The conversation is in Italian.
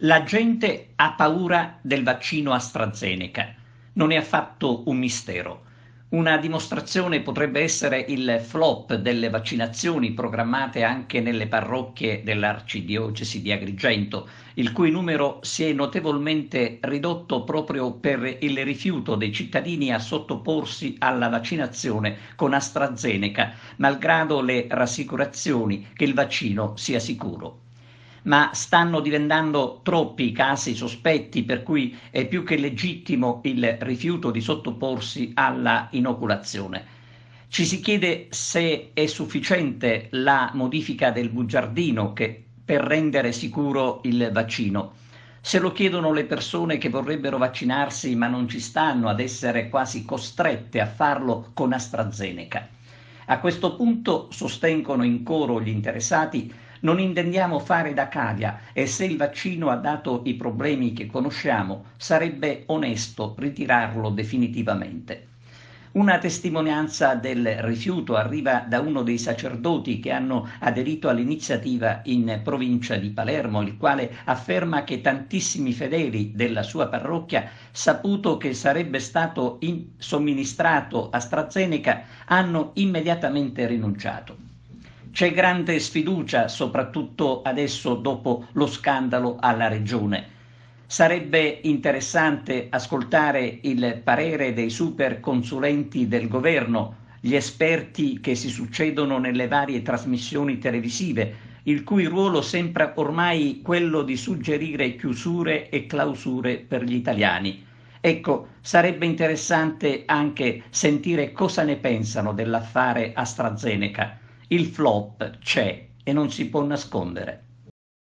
La gente ha paura del vaccino AstraZeneca. Non è affatto un mistero. Una dimostrazione potrebbe essere il flop delle vaccinazioni programmate anche nelle parrocchie dell'Arcidiocesi di Agrigento, il cui numero si è notevolmente ridotto proprio per il rifiuto dei cittadini a sottoporsi alla vaccinazione con AstraZeneca, malgrado le rassicurazioni che il vaccino sia sicuro. Ma stanno diventando troppi i casi sospetti per cui è più che legittimo il rifiuto di sottoporsi alla inoculazione. Ci si chiede se è sufficiente la modifica del bugiardino per rendere sicuro il vaccino. Se lo chiedono le persone che vorrebbero vaccinarsi ma non ci stanno ad essere quasi costrette a farlo con AstraZeneca. A questo punto, sostengono in coro gli interessati, non intendiamo fare da cavia e se il vaccino ha dato i problemi che conosciamo, sarebbe onesto ritirarlo definitivamente. Una testimonianza del rifiuto arriva da uno dei sacerdoti che hanno aderito all'iniziativa in provincia di Palermo, il quale afferma che tantissimi fedeli della sua parrocchia, saputo che sarebbe stato somministrato AstraZeneca, hanno immediatamente rinunciato. C'è grande sfiducia, soprattutto adesso dopo lo scandalo alla Regione. Sarebbe interessante ascoltare il parere dei super consulenti del governo, gli esperti che si succedono nelle varie trasmissioni televisive, il cui ruolo sembra ormai quello di suggerire chiusure e clausure per gli italiani. Ecco, sarebbe interessante anche sentire cosa ne pensano dell'affare AstraZeneca. Il flop c'è e non si può nascondere.